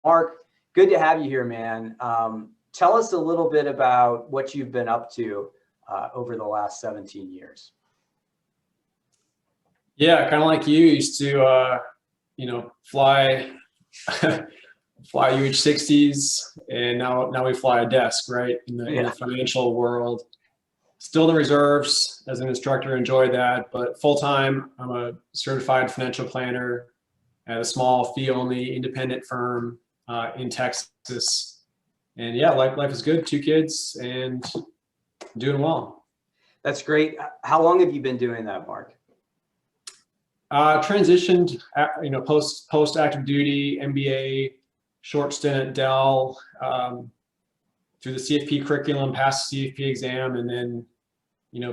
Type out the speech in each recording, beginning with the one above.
Mark, good to have you here, man. Tell us a little bit about what you've been up to over the last 17 years. Yeah, kind of like you used to, fly fly UH-60s, and now we fly a desk, right? In the financial world. Still in the reserves as an instructor, enjoy that, but full time, I'm a certified financial planner at a small fee-only independent firm in Texas. And yeah, life is good. 2 kids and doing well. That's great. How long have you been doing that, Mark? Transitioned, post active duty, MBA, short stint at Dell, through the CFP curriculum, passed the CFP exam, and then,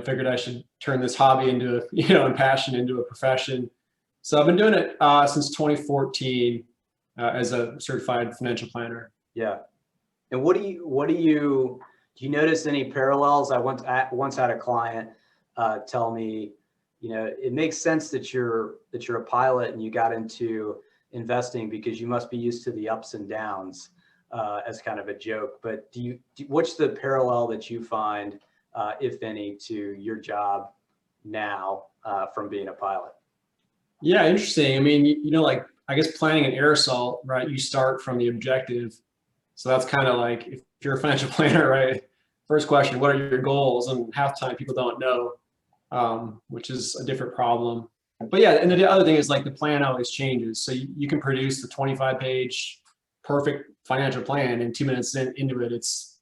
figured I should turn this hobby into, and passion into a profession. So I've been doing it since 2014 as a certified financial planner. Yeah. And do you notice any parallels? I once had a client tell me, it makes sense that you're a pilot and you got into investing because you must be used to the ups and downs, as kind of a joke. But what's the parallel that you find, if any, to your job now from being a pilot? Yeah, interesting. I mean, I guess planning an air assault, right? You start from the objective. So that's kind of like, if you're a financial planner, right? First question, what are your goals? And half the time people don't know, which is a different problem. But yeah, and the other thing is, like, the plan always changes. So you can produce the 25-page perfect financial plan, and 2 minutes into it, it's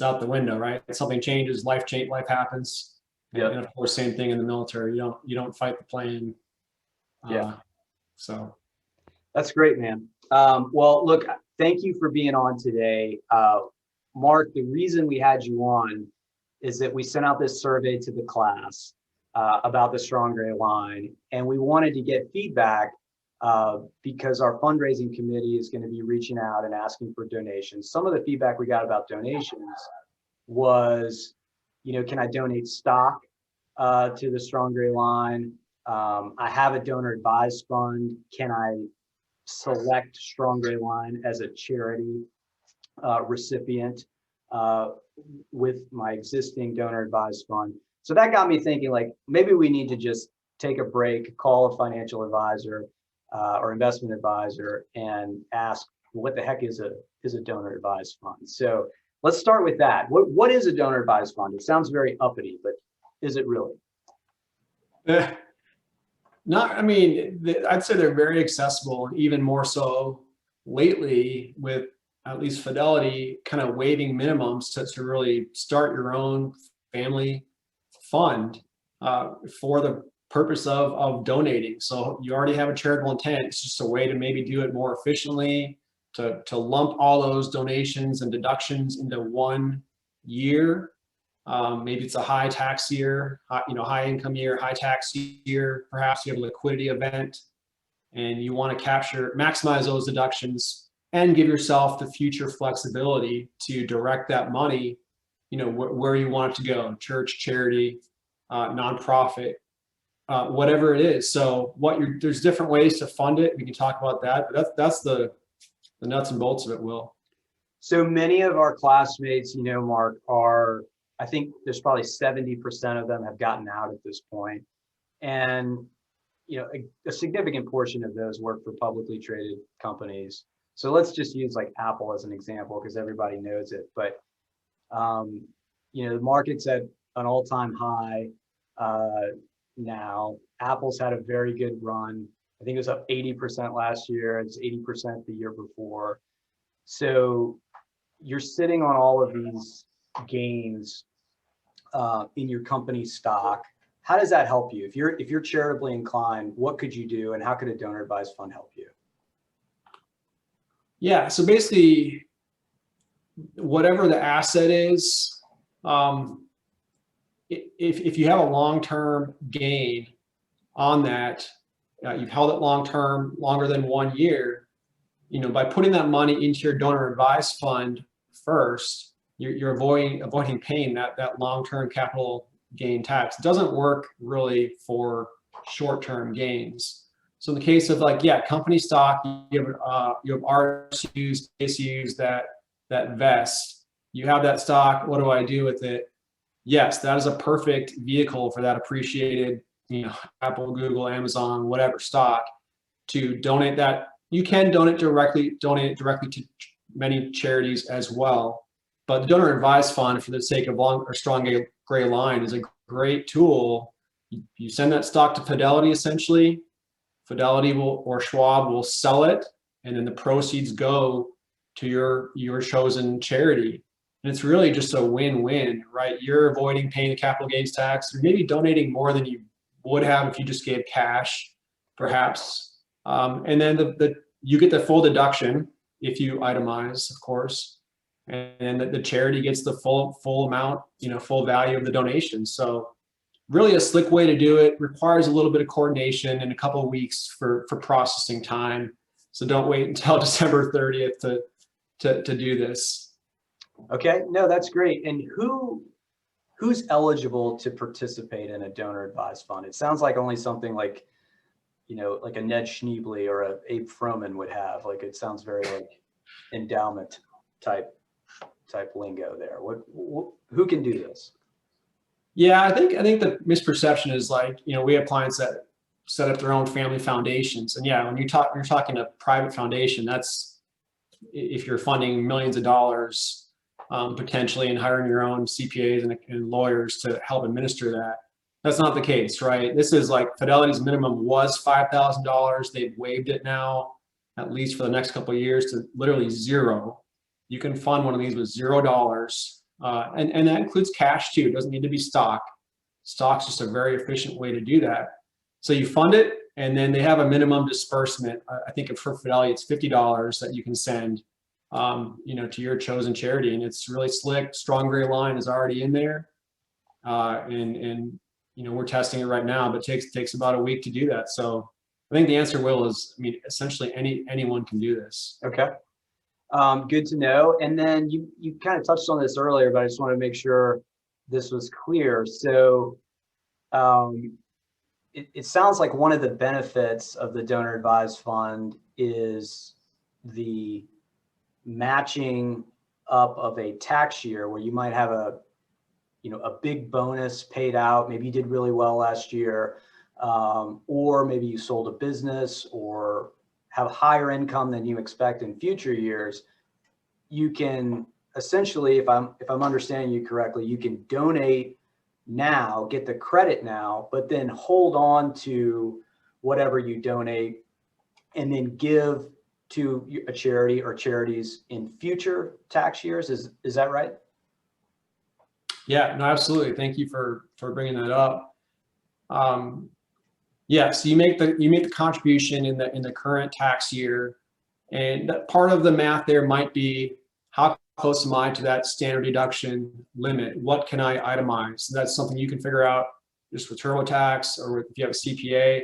out the window, right? Something changes, life happens. Yeah. And of course, same thing in the military. You don't fight the plan. Yeah. So that's great, man. Well, look, thank you for being on today. Mark, the reason we had you on is that we sent out this survey to the class about the Strong Gray Line, and we wanted to get feedback because our fundraising committee is going to be reaching out and asking for donations. Some of the feedback we got about donations was, can I donate stock to the Strong Gray Line? I have a donor advised fund. Can I select Strong Gray Line as a charity recipient with my existing donor advised fund? So that got me thinking, like, maybe we need to just take a break, call a financial advisor or investment advisor and ask, what the heck is a donor advised fund? So let's start with that. What is a donor advised fund? It sounds very uppity, but is it really? I'd say they're very accessible, and even more so lately with at least Fidelity kind of waiving minimums to really start your own family fund for the purpose of donating. So you already have a charitable intent. It's just a way to maybe do it more efficiently, to lump all those donations and deductions into one year. Maybe it's a high tax year, high income year, high tax year. Perhaps you have a liquidity event and you want to maximize those deductions and give yourself the future flexibility to direct that money, where you want it to go: church, charity, nonprofit, whatever it is. So there's different ways to fund it. We can talk about that, but that's the nuts and bolts of it, Will. So many of our classmates, Mark, I think there's probably 70% of them have gotten out at this point. And, a significant portion of those work for publicly traded companies. So let's just use like Apple as an example, because everybody knows it. But, the market's at an all-time high now. Apple's had a very good run. I think it was up 80% last year. It's 80% the year before. So you're sitting on all of these gains in your company stock. How does that help you? If you're charitably inclined, what could you do, and how could a donor advised fund help you? Yeah, so basically, whatever the asset is, if you have a long-term gain on that, you've held it long-term, longer than 1 year, by putting that money into your donor advised fund first, you're avoiding paying that long-term capital gain tax. It doesn't work really for short-term gains. So in the case of like, yeah, company stock, you have RSUs, PSUs that vest. You have that stock. What do I do with it? Yes, that is a perfect vehicle for that appreciated, Apple, Google, Amazon, whatever stock, to donate that. You can donate it directly to many charities as well. But the donor advised fund, for the sake of strong gray line, is a great tool. You send that stock to Fidelity, essentially. Fidelity or Schwab will sell it, and then the proceeds go to your chosen charity. And it's really just a win-win, right? You're avoiding paying the capital gains tax. You're maybe donating more than you would have if you just gave cash, perhaps. And then you get the full deduction if you itemize, of course, and the charity gets the full amount, full value of the donation. So really a slick way to do it. Requires a little bit of coordination and a couple of weeks for processing time. So don't wait until December 30th to do this. Okay, no, that's great. And who's eligible to participate in a donor advised fund? It sounds like only something like, like a Ned Schneebly or a Abe Froman would have. Like, it sounds very like endowment type lingo there. Who can do this? Yeah, I think the misperception is like, we have clients that set up their own family foundations. And yeah, when you're talking a private foundation, that's if you're funding millions of dollars potentially and hiring your own CPAs and lawyers to help administer that. That's not the case, right? This is like Fidelity's minimum was $5,000. They've waived it now, at least for the next couple of years, to literally zero. You can fund one of these with $0. And that includes cash too. It doesn't need to be stock. Stock's just a very efficient way to do that. So you fund it, and then they have a minimum disbursement. I think for Fidelity, it's $50 that you can send, to your chosen charity, and it's really slick. Strong gray line is already in there, and we're testing it right now, but it takes about a week to do that. So I think the answer, Will, is essentially anyone can do this. Okay. Good to know. And then you kind of touched on this earlier, but I just want to make sure this was clear. So it sounds like one of the benefits of the donor advised fund is the matching up of a tax year where you might have a big bonus paid out. Maybe you did really well last year, or maybe you sold a business or have higher income than you expect in future years. You can essentially, if I'm understanding you correctly, you can donate now, get the credit now, but then hold on to whatever you donate and then give to a charity or charities in future tax years. Is that right? Yeah, no, absolutely. Thank you for bringing that up. Yeah, so you make the contribution in the current tax year, and that part of the math there might be, how close am I to that standard deduction limit? What can I itemize? So that's something you can figure out just with TurboTax or if you have a CPA.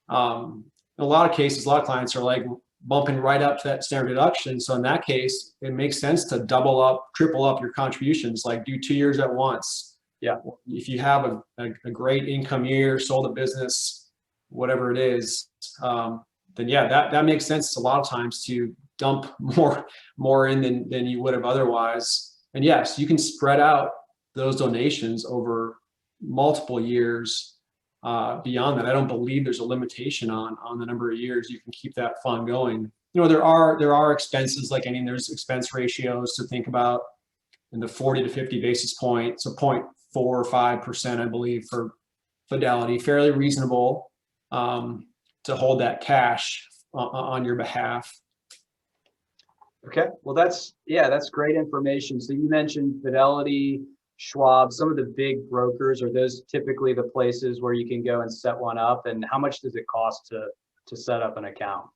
In a lot of cases, a lot of clients are like bumping right up to that standard deduction. So in that case, it makes sense to double up, triple up your contributions, like do 2 years at once. Yeah. If you have a great income year, sold a business, whatever it is, then yeah, that makes sense a lot of times to dump more in than you would have otherwise. And yes, you can spread out those donations over multiple years beyond that. I don't believe there's a limitation on the number of years you can keep that fund going. There are expenses like any, there's expense ratios to think about in the 40 to 50 basis points, so 0.4 or 5%, I believe, for Fidelity, fairly reasonable to hold that cash on your behalf. Okay, well, that's great information. So you mentioned Fidelity, Schwab, some of the big brokers. Are those typically the places where you can go and set one up? And how much does it cost to set up an account?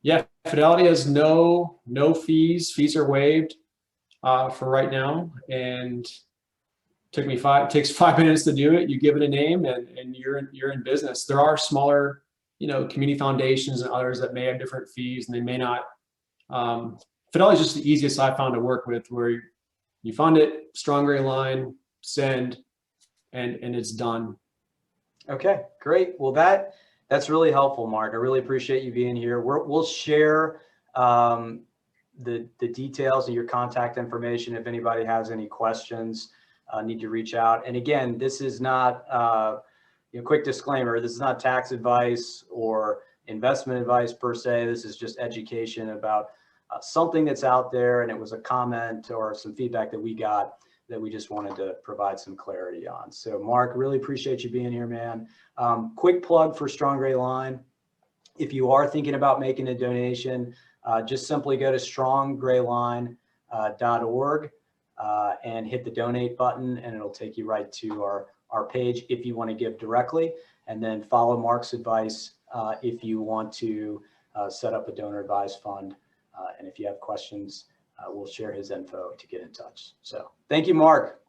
Yeah, Fidelity has no fees. Fees are waived for right now, and takes 5 minutes to do it. You give it a name, and you're in business. There are smaller, community foundations and others that may have different fees, and they may not. Fidelity is just the easiest I found to work with, where you fund it, strong gray line, send, and it's done. Okay, great. Well, that That's really helpful, Mark. I really appreciate you being here. We'll share the details and your contact information. If anybody has any questions, need to reach out. And again, this is not, quick disclaimer, this is not tax advice or investment advice per se. This is just education about something that's out there, and it was a comment or some feedback that we got that we just wanted to provide some clarity on. So Mark, really appreciate you being here, man. Quick plug for Strong Gray Line. If you are thinking about making a donation, just simply go to stronggrayline.org and hit the donate button, and it'll take you right to our page if you want to give directly, and then follow Mark's advice if you want to set up a donor advised fund. And if you have questions, we'll share his info to get in touch. So thank you, Mark.